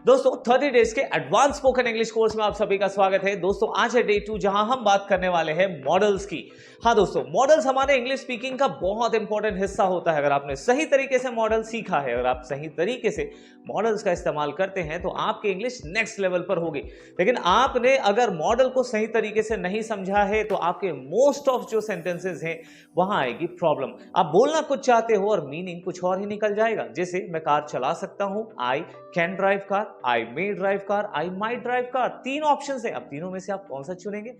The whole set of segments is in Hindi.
दोस्तों 30 डेज के एडवांस स्पोकन इंग्लिश कोर्स में आप सभी का स्वागत है। दोस्तों आज है डे 2 जहां हम बात करने वाले हैं मॉडल्स की। हाँ दोस्तों, मॉडल्स हमारे इंग्लिश स्पीकिंग का बहुत इंपॉर्टेंट हिस्सा होता है। अगर आपने सही तरीके से मॉडल सीखा है, अगर आप सही तरीके से मॉडल्स का इस्तेमाल करते हैं तो आपकी इंग्लिश नेक्स्ट लेवल पर होगी। लेकिन आपने अगर मॉडल को सही तरीके से नहीं समझा है तो आपके मोस्ट ऑफ जो सेंटेंसेस हैं वहां आएगी प्रॉब्लम। आप बोलना कुछ चाहते हो और मीनिंग कुछ और ही निकल जाएगा। जैसे मैं कार चला सकता हूं, I can drive car, I may drive car, I might drive car. तीन ऑप्शन है, अब तीनों में से आप कौन सा चुनेंगे?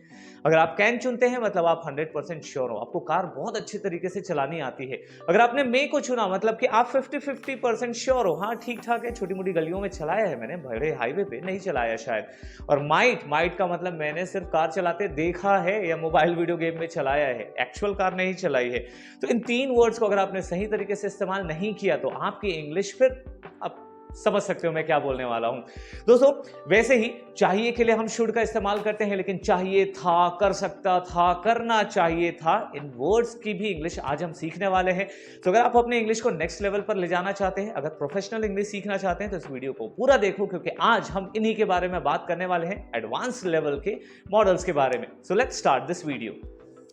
अगर आप कैन चुनते हैं मतलब आप 100% श्योर हो, आपको कार बहुत अच्छे तरीके से चलानी आती है। अगर आपने मे को चुना मतलब कि आप 50-50% श्योर हो, हाँ ठीक ठाक है, छोटी मोटी गलियों में चलाया है मैंने, बड़े हाईवे पे नहीं चलाया शायद। और माइट का मतलब मैंने सिर्फ कार चलाते देखा है या मोबाइल वीडियो गेम में चलाया है, एक्चुअल कार नहीं चलाई है। तो इन तीन वर्ड्स को अगर आपने सही तरीके से इस्तेमाल नहीं किया तो आपकी इंग्लिश फिर आप समझ सकते हो मैं क्या बोलने वाला हूं। दोस्तों वैसे ही चाहिए के लिए हम शुड का इस्तेमाल करते हैं, लेकिन चाहिए था, कर सकता था, करना चाहिए था, इन वर्ड्स की भी इंग्लिश आज हम सीखने वाले हैं। तो अगर आप अपने इंग्लिश को नेक्स्ट लेवल पर ले जाना चाहते हैं, अगर प्रोफेशनल इंग्लिश सीखना चाहते हैं तो इस वीडियो को पूरा देखो, क्योंकि आज हम इन्हीं के बारे में बात करने वाले हैं, एडवांस लेवल के मॉडल्स के बारे में। So let's start this video.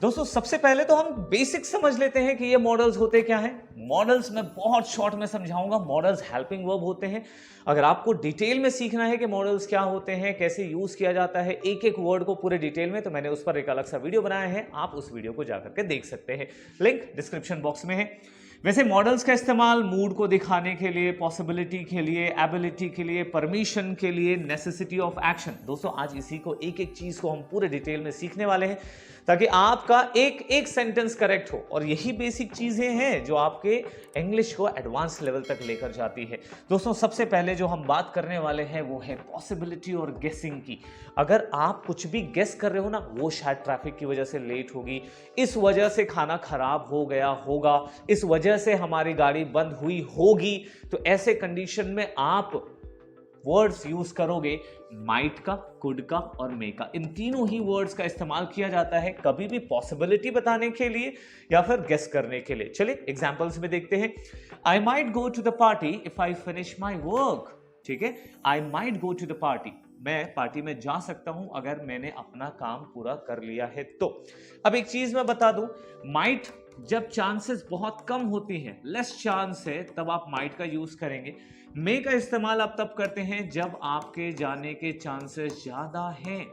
दोस्तों सबसे पहले तो हम बेसिक समझ लेते हैं कि ये मॉडल्स होते क्या हैं। मॉडल्स मैं बहुत शॉर्ट में समझाऊंगा। मॉडल्स हेल्पिंग वर्ब होते हैं। अगर आपको डिटेल में सीखना है कि मॉडल्स क्या होते हैं, कैसे यूज किया जाता है एक एक वर्ड को पूरे डिटेल में, तो मैंने उस पर एक अलग सा वीडियो बनाया है, आप उस वीडियो को जाकर के देख सकते हैं, लिंक डिस्क्रिप्शन बॉक्स में है। वैसे मॉडल्स का इस्तेमाल मूड को दिखाने के लिए, पॉसिबिलिटी के लिए, एबिलिटी के लिए, परमिशन के लिए, नेसेसिटी ऑफ एक्शन। दोस्तों आज इसी को एक एक चीज को हम पूरे डिटेल में सीखने वाले हैं ताकि आपका एक एक सेंटेंस करेक्ट हो। और यही बेसिक चीजें हैं जो आपके इंग्लिश को एडवांस लेवल तक लेकर जाती है। दोस्तों सबसे पहले जो हम बात करने वाले हैं वो है पॉसिबिलिटी और गेसिंग की। अगर आप कुछ भी गेस कर रहे हो ना, वो शायद ट्रैफिक की वजह से लेट होगी, इस वजह से खाना खराब हो गया होगा, इस वजह से हमारी गाड़ी बंद हुई होगी, तो ऐसे कंडीशन में आप वर्ड्स यूज करोगे माइट का, कुड का और मे का। इन तीनों ही वर्ड्स का इस्तेमाल किया जाता है, कभी भी पॉसिबिलिटी बताने के लिए या फिर गेस करने के लिए। चलिए एग्जांपल्स में देखते हैं। I might go to the party if I finish my work. ठीक है, I might go to the party, मैं पार्टी में जा सकता हूं अगर मैंने अपना काम पूरा कर लिया है तो। अब एक चीज मैं बता दूं, माइट जब चांसेस बहुत कम होती हैं, लेस चांस है, तब आप माइट का यूज करेंगे। मे का इस्तेमाल आप तब करते हैं जब आपके जाने के चांसेस ज्यादा हैं।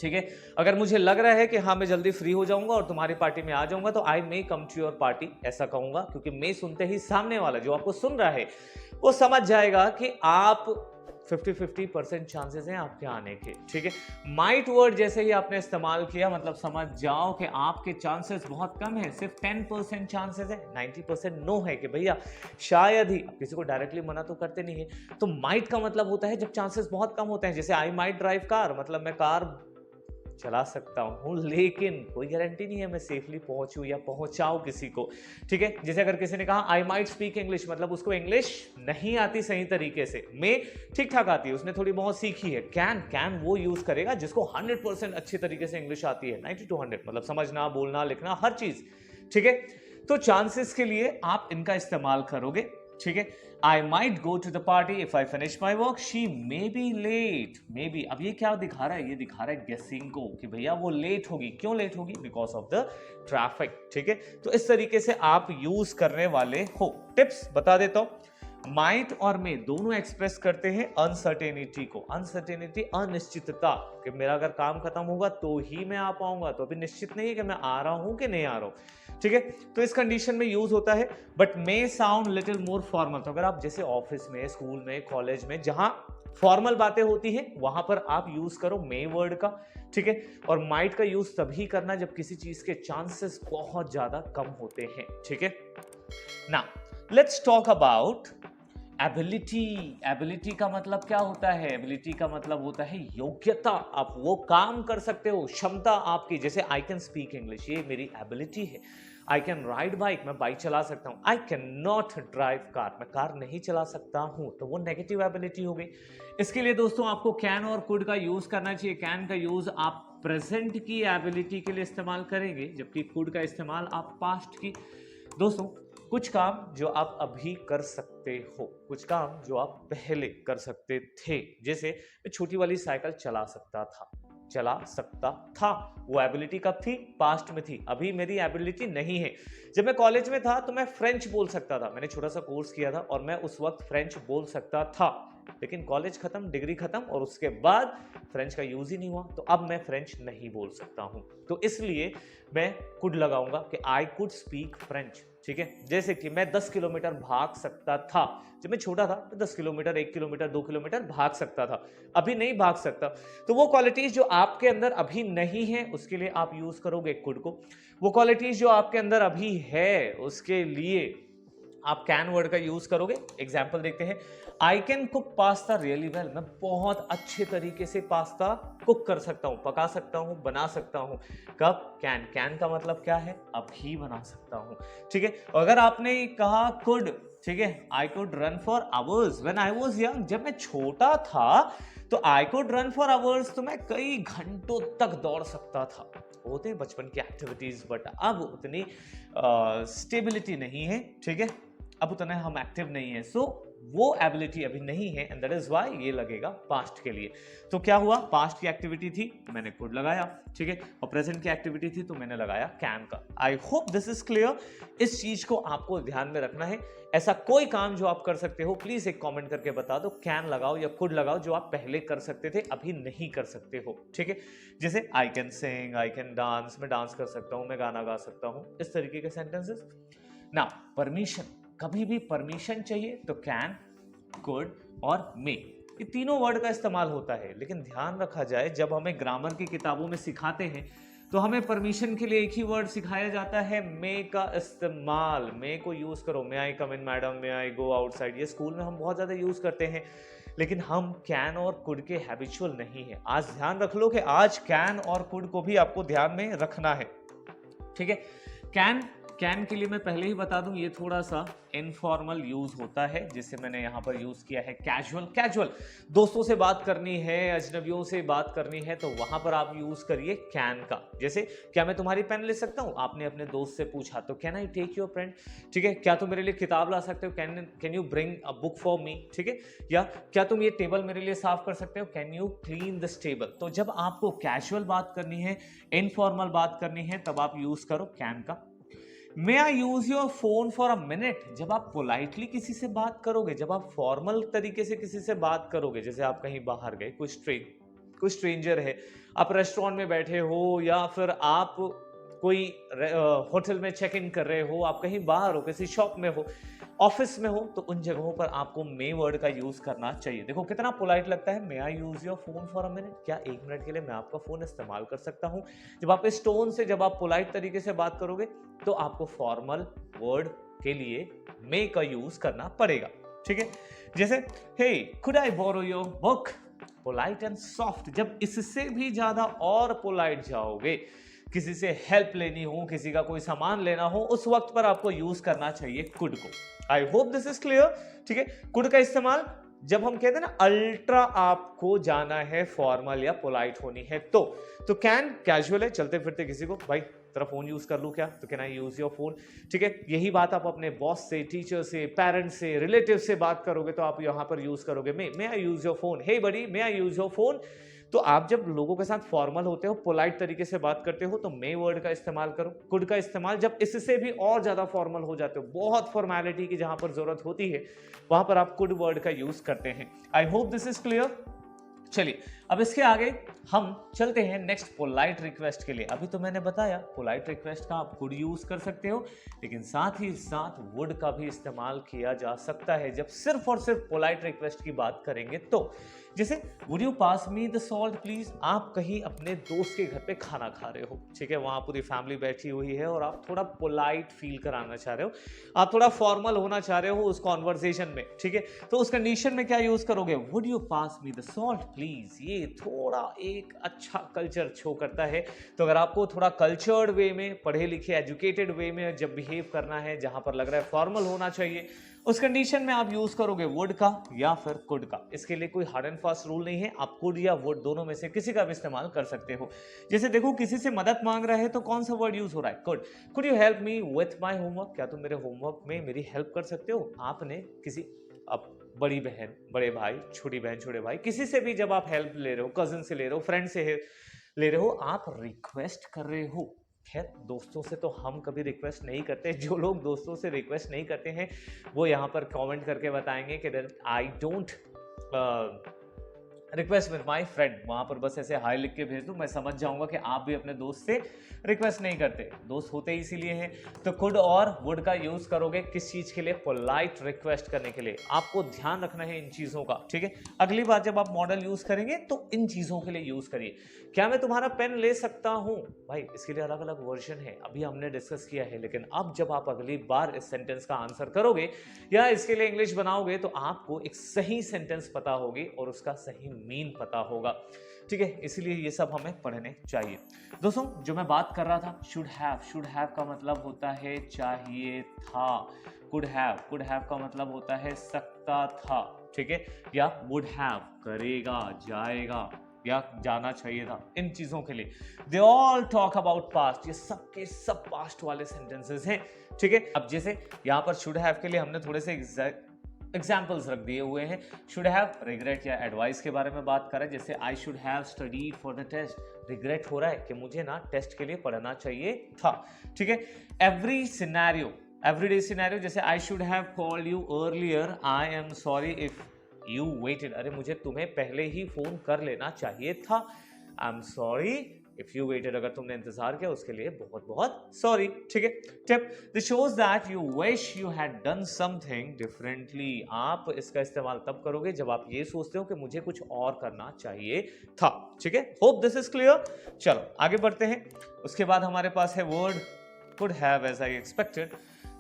ठीक है, अगर मुझे लग रहा है कि हाँ मैं जल्दी फ्री हो जाऊंगा और तुम्हारी पार्टी में आ जाऊंगा तो आई मे कम टू योर पार्टी, ऐसा कहूंगा, क्योंकि मे सुनते ही सामने वाला जो आपको सुन रहा है वो समझ जाएगा कि आप 50-50% चांसेस हैं आपके आने के। ठीक है, माइट वर्ड जैसे ही आपने इस्तेमाल किया मतलब समझ जाओ कि आपके चांसेस बहुत कम है, सिर्फ 10% चांसेस है, 90% नो है कि भैया शायद ही। आप किसी को डायरेक्टली मना तो करते नहीं है। तो माइट का मतलब होता है जब चांसेस बहुत कम होते हैं। जैसे आई माइट ड्राइव कार, मतलब मैं कार चला सकता हूं लेकिन कोई गारंटी नहीं है मैं सेफली पहुंचूं या पहुंचाऊं किसी को। ठीक है, जैसे अगर किसी ने कहा आई माइट स्पीक इंग्लिश, मतलब उसको इंग्लिश नहीं आती सही तरीके से, में ठीक ठाक आती है, उसने थोड़ी बहुत सीखी है। कैन वो यूज करेगा जिसको 100% अच्छी तरीके से इंग्लिश आती है, 90 to 100, मतलब समझना, बोलना, लिखना, हर चीज। ठीक है, तो चांसेस के लिए आप इनका इस्तेमाल करोगे। ठीक है, I might go to the party if I finish my work, she may be late. May be, अब ये क्या दिखा रहा है? ये दिखा रहा है गेसिंग को कि भैया वो लेट होगी। क्यों लेट होगी? Because of the traffic. ठीक है, तो इस तरीके से आप यूज करने वाले हो। टिप्स बता देता हूं, माइट और मे दोनों एक्सप्रेस करते हैं अनसर्टेनिटी को। अनसर्टेनिटी अनिश्चितता, कि मेरा अगर काम खत्म होगा तो ही मैं आ पाऊंगा, तो अभी निश्चित नहीं है कि मैं आ रहा हूं कि नहीं आ रहा हूं। ठीक है, तो इस कंडीशन में यूज होता है, but may sound little more formal. तो अगर आप जैसे ऑफिस में, स्कूल में, कॉलेज में जहां फॉर्मल बातें होती है वहां पर आप यूज करो मे वर्ड का। ठीक है, और माइट का यूज तभी करना जब किसी चीज के चांसेस बहुत ज्यादा कम होते हैं। ठीक है, now let's talk about ability. Ability का मतलब क्या होता है? एबिलिटी का मतलब होता है योग्यता। आप वो काम कर सकते हो, क्षमता आपकी। जैसे आई कैन स्पीक इंग्लिश, ये मेरी एबिलिटी है। आई कैन राइड बाइक, मैं बाइक चला सकता हूं। I can not drive car, मैं कार नहीं चला सकता हूं, तो वो नेगेटिव एबिलिटी हो गई। इसके लिए दोस्तों आपको कैन और कुड का यूज करना चाहिए। कैन का यूज आप प्रेजेंट की एबिलिटी के लिए इस्तेमाल करेंगे, जबकि कुड का इस्तेमाल आप पास्ट की। दोस्तों कुछ काम जो आप अभी कर सकते हो, कुछ काम जो आप पहले कर सकते थे। जैसे मैं छोटी वाली साइकिल चला सकता था। वो एबिलिटी कब थी? पास्ट में थी। अभी मेरी एबिलिटी नहीं है। जब मैं कॉलेज में था तो मैं फ्रेंच बोल सकता था। मैंने छोटा सा कोर्स किया था और मैं उस वक्त फ्रेंच बोल सकता था, लेकिन कॉलेज खत्म, डिग्री खत्म और उसके बाद फ्रेंच का यूज ही नहीं हुआ, तो अब मैं फ्रेंच नहीं बोल सकता हूं। तो इसलिए मैं कुड लगाऊंगा कि आई कुड स्पीक फ्रेंच। ठीक है, जैसे कि मैं 10 किलोमीटर भाग सकता था। जब मैं छोटा था तो 10 किलोमीटर, 1 किलोमीटर, 2 किलोमीटर भाग सकता था, अभी नहीं भाग सकता। तो वो क्वालिटीज जो आपके अंदर अभी नहीं है उसके लिए आप यूज करोगे कुड को। वो क्वालिटीज जो आपके अंदर अभी है उसके लिए आप कैन वर्ड का यूज करोगे। एग्जाम्पल देखते हैं। I can cook pasta really well. मैं बहुत अच्छे तरीके से पास्ता कुक कर सकता हूं, पका सकता हूं, बना सकता हूं। कब? कैन। कैन का मतलब क्या है? अभी बना सकता हूं। ठीक है, अगर आपने कहा कुड, ठीक है, I could run for hours when I was young. जब मैं छोटा था तो I could run for hours, तो मैं कई घंटों तक दौड़ सकता था। होते हैं बचपन की एक्टिविटीज, बट अब उतनी स्टेबिलिटी नहीं है। ठीक है, अब उतना हम एक्टिव नहीं है, सो वो एबिलिटी अभी नहीं है, एंड दैट इज व्हाई ये लगेगा पास्ट के लिए। तो क्या हुआ? पास्ट की एक्टिविटी थी, मैंने कुड लगाया। ठीक है, और प्रेजेंट की एक्टिविटी थी तो मैंने लगाया कैन का। I hope this is clear. इस चीज को आपको ध्यान में रखना है। ऐसा कोई काम जो आप कर सकते हो, प्लीज एक कमेंट करके बता दो। कैन लगाओ या कुड लगाओ जो आप पहले कर सकते थे, अभी नहीं कर सकते हो। ठीक है, जैसे I can sing, I can dance, मैं डांस कर सकता हूं, मैं गाना गा सकता हूं, इस तरीके के सेंटेंसेस। ना परमिशन, कभी भी परमिशन चाहिए तो कैन, कुड और मे, ये तीनों वर्ड का इस्तेमाल होता है। लेकिन ध्यान रखा जाए, जब हमें ग्रामर की किताबों में सिखाते हैं तो हमें परमिशन के लिए एक ही वर्ड सिखाया जाता है, मे का इस्तेमाल। मे को यूज करो, मे आई कम इन मैडम, मे आई गो आउटसाइड। ये स्कूल में हम बहुत ज्यादा यूज करते हैं, लेकिन हम कैन और कुड के हैबिचुअल नहीं है। आज ध्यान रख लो कि आज कैन और कुड को भी आपको ध्यान में रखना है। ठीक है, कैन के लिए मैं पहले ही बता दूं, ये थोड़ा सा इनफॉर्मल यूज होता है, जिसे मैंने यहां पर यूज किया है कैजुअल। दोस्तों से बात करनी है, अजनबियों से बात करनी है, तो वहां पर आप यूज करिए कैन का। जैसे, क्या मैं तुम्हारी पेन ले सकता हूं? आपने अपने दोस्त से पूछा तो can I take your pen. ठीक है, क्या तुम मेरे लिए किताब ला सकते हो? Can you bring a book for me. ठीक है, या क्या तुम ये टेबल मेरे लिए साफ कर सकते हो? Can you clean this table. तो जब आपको कैजुअल बात करनी है, इनफॉर्मल बात करनी है, तब आप यूज करो कैन का। May I use your phone for a minute. जब आप पोलाइटली किसी से बात करोगे, जब आप फॉर्मल तरीके से किसी से बात करोगे, जैसे आप कहीं बाहर गए, कोई स्ट्रेंजर है, आप रेस्टोरेंट में बैठे हो, या फिर आप कोई होटल में चेक इन कर रहे हो, आप कहीं बाहर हो, किसी शॉप में हो, ऑफिस में हो, तो उन जगहों पर आपको मे वर्ड का यूज करना चाहिए। देखो कितना पोलाइट लगता है, may I use your phone for a minute. क्या 1 मिनट के लिए मैं आपका फोन इस्तेमाल कर सकता हूं? जब आप इस टोन से, जब आप पोलाइट तरीके से बात करोगे, तो आपको फॉर्मल वर्ड के लिए मे का यूज करना पड़ेगा। ठीक है, जैसे hey could I borrow your book. Polite and soft. जब इससे भी ज्यादा और पोलाइट जाओगे, किसी से हेल्प लेनी हो, किसी का कोई सामान लेना हो, उस वक्त पर आपको यूज करना चाहिए कुड को। I hope this is clear. ठीक है, कुड का इस्तेमाल जब हम कहते हैं ना अल्ट्रा आपको जाना है, फॉर्मल या पोलाइट होनी है, तो कैन कैजुअल है, चलते फिरते किसी को भाई तेरा फोन यूज कर लूं क्या, तो can I use your phone. ठीक है, यही बात आप अपने बॉस से, टीचर से, पेरेंट्स से, रिलेटिव से बात करोगे तो आप यहां पर यूज करोगे may I use your phone. Hey buddy, may I use your phone. तो आप जब लोगों के साथ फॉर्मल होते हो, पोलाइट तरीके से बात करते हो, तो मे वर्ड का इस्तेमाल करो। कुड का इस्तेमाल जब इससे भी और ज्यादा फॉर्मल हो जाते हो, बहुत फॉर्मेलिटी की जहां पर जरूरत होती है, वहां पर आप कुड वर्ड का यूज करते हैं। I hope this is clear. चलिए, अब इसके आगे हम चलते हैं नेक्स्ट पोलाइट रिक्वेस्ट के लिए। अभी तो मैंने बताया पोलाइट रिक्वेस्ट का आप कुड यूज कर सकते हो, लेकिन साथ ही साथ वुड का भी इस्तेमाल किया जा सकता है जब सिर्फ और सिर्फ पोलाइट रिक्वेस्ट की बात करेंगे। तो जैसे would you pass me the salt please. आप कहीं अपने दोस्त के घर पे खाना खा रहे हो, ठीक है, वहां पूरी फैमिली बैठी हुई है और आप थोड़ा पोलाइट फील कराना चाह रहे हो, आप थोड़ा फॉर्मल होना चाह रहे हो उस कॉन्वर्सेशन में। ठीक है, तो उस कंडीशन में क्या यूज करोगे? Would you pass me the salt please. Please, ये थोड़ा एक अच्छा कल्चर शो करता है। तो अगर आपको थोड़ा कल्चर्ड वे में, पढ़े लिखे एजुकेटेड वे में जब बिहेव करना है, जहां पर लग रहा है फॉर्मल होना चाहिए, उस कंडीशन में आप यूज करोगे वुड का या फिर कुड का। इसके लिए कोई हार्ड एंड फास्ट रूल नहीं है, आप कुड या वुड दोनों में से किसी का भी इस्तेमाल कर सकते हो। जैसे देखो, किसी से मदद मांग रहा है तो कौन सा वर्ड यूज हो रहा है? Could. Could you help me with my homework? क्या तुम मेरे होमवर्क में मेरी हेल्प कर सकते हो? आपने किसी अब बड़ी बहन, बड़े भाई, छोटी बहन, छोटे भाई, किसी से भी जब आप हेल्प ले रहे हो, कजिन से ले रहे हो, फ्रेंड से ले रहे हो, आप रिक्वेस्ट कर रहे हो। खैर, दोस्तों से तो हम कभी रिक्वेस्ट नहीं करते। जो लोग दोस्तों से रिक्वेस्ट नहीं करते हैं वो यहाँ पर कमेंट करके बताएंगे कि I don't request with my friend. वहां पर बस ऐसे हाई लिख के भेज दूं, मैं समझ जाऊंगा कि आप भी अपने दोस्त से रिक्वेस्ट नहीं करते। दोस्त होते ही इसीलिए हैं। तो कुड और वुड का यूज करोगे किस चीज के लिए? पोलाइट रिक्वेस्ट करने के लिए। आपको ध्यान रखना है इन चीजों का, ठीक है? अगली बार जब आप मॉडल यूज करेंगे तो इन चीजों के लिए यूज करिए। क्या मैं तुम्हारा पेन ले सकता हूं? भाई, इसके लिए अलग अलग वर्जन है, अभी हमने डिस्कस किया है। लेकिन अब जब आप अगली बार इस सेंटेंस का आंसर करोगे या इसके लिए इंग्लिश बनाओगे तो आपको एक सही सेंटेंस पता होगी और उसका सही मीन पता होगा, ठीक है? इसलिए ये सब हमें पढ़ने चाहिए। दोस्तों, जो मैं बात कर रहा था, शुड हैव का मतलब होता है चाहिए था। कुड हैव का मतलब होता है सकता था, ठीक है? या वुड हैव करेगा, जाएगा या जाना चाहिए था। इन चीजों के लिए they all talk about past. ये सबके सब पास्ट वाले सेंटेंसेस हैं, ठीक है? अब जैसे यहाँ पर शुड हैव के लिए हमने थोड़े से एग्जाम्पल्स रख दिए हुए हैं। शुड हैव रिग्रेट या एडवाइस के बारे में बात करें, जैसे I should have studied for the test. Regret हो रहा है कि मुझे ना टेस्ट के लिए पढ़ना चाहिए था, ठीक है? एवरीडे सिनेरियो, जैसे I should have called you earlier, I am sorry if you weighted. अरे, मुझे तुम्हें पहले ही फोन कर लेना चाहिए था। I am sorry if you weighted, अगर तुमने इंतजार किया उसके लिए बहुत बहुत सॉरी, ठीक है? Tip, this shows that you wish you had done something differently. आप इसका इस्तेमाल तब करोगे जब आप ये सोचते हो कि मुझे कुछ और करना चाहिए था, ठीक है? Hope this is clear. चलो आगे बढ़ते हैं। उसके बाद हमारे पास है word could have, as I expected.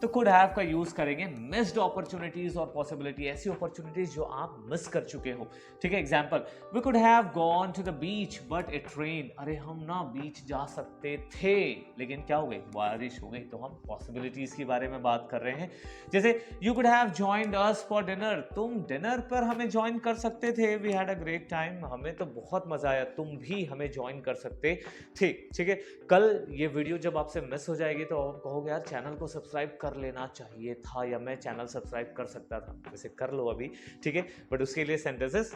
तो कुड हैव का यूज करेंगे मिस्ड अपॉर्चुनिटीज और पॉसिबिलिटी, ऐसी अपॉर्चुनिटीज जो आप मिस कर चुके हो, ठीक है? Example, we could have gone to the beach but it rained. अरे, हम ना बीच जा सकते थे लेकिन क्या हो गई? बारिश हो गई। तो हम पॉसिबिलिटीज के बारे में बात कर रहे हैं। जैसे you could have joined us for dinner. तुम डिनर पर हमें ज्वाइन कर सकते थे। We had a great time. हमें तो बहुत मजा आया, तुम भी हमें ज्वाइन कर सकते थे, ठीक है? कल ये वीडियो जब आपसे मिस हो जाएगी तो आप कहोगे यार चैनल को सब्सक्राइब कर लेना चाहिए था, या मैं चैनल सब्सक्राइब कर सकता था। वैसे कर लो अभी, ठीक है? बट उसके लिए सेंटेंसेस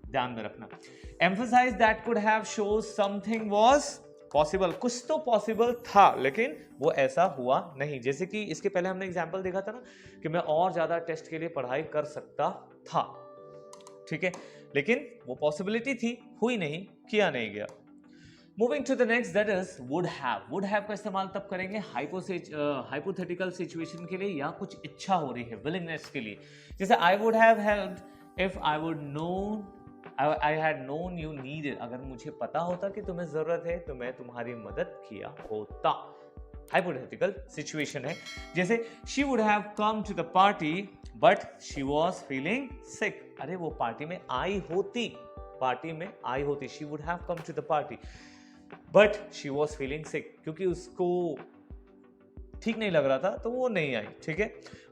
ध्यान में रखना। Emphasize that could have shows something was possible. कुछ तो पॉसिबल था लेकिन वो ऐसा हुआ नहीं। जैसे कि इसके पहले हमने एग्जांपल देखा था ना कि मैं और ज्यादा टेस्ट के लिए पढ़ाई कर सकता था, ठीक है? लेकिन वो पॉसिबिलिटी थी, हुई नहीं, किया नहीं गया। Moving to the next, that is would have. Would have का इस्तेमाल तब करेंगे हाइपोथेटिकल सिचुएशन के लिए या कुछ इच्छा हो रही है, विलिंगनेस के लिए। जैसे I would have helped if I had known you needed. अगर मुझे पता होता कि तुम्हें जरूरत है तो मैं तुम्हारी मदद किया होता। हाइपोथेटिकल सिचुएशन है। जैसे she would have come to the party but she was feeling sick. अरे, वो पार्टी में आई होती, she would have come to the party but she was feeling sick, क्योंकि उसको ठीक नहीं लग रहा था तो वो नहीं आई, ठीक है?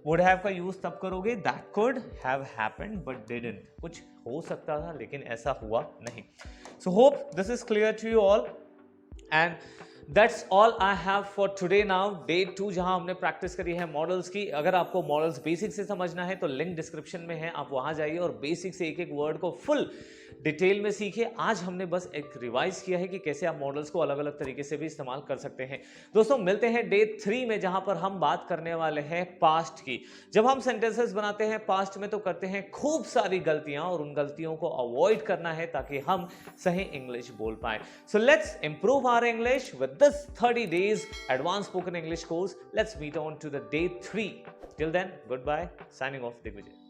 वुड हैव का यूज तब करोगे that could have happened but didn't. कुछ हो सकता था लेकिन ऐसा हुआ नहीं। So hope this is clear to you all and that's all I have for today. Now day 2 जहां हमने प्रैक्टिस करी है मॉडल्स की। अगर आपको मॉडल्स बेसिक से समझना है तो लिंक डिस्क्रिप्शन में है, आप वहां जाइए और बेसिक से एक एक वर्ड को फुल डिटेल में सीखिए। आज हमने बस एक रिवाइज किया है कि कैसे आप मॉडल्स को अलग अलग तरीके से भी इस्तेमाल कर सकते हैं। दोस्तों, मिलते हैं डे 3 में जहां पर हम बात करने वाले हैं पास्ट की। जब हम सेंटेंसेस बनाते हैं पास्ट में तो करते हैं खूब सारी गलतियां और उन गलतियों को अवॉइड करना है ताकि हम सही इंग्लिश बोल पाए। So let's improve our English with this 30 days advanced spoken English course. Let's meet on to the day 3. Till then, goodbye. Signing off, Digvijay.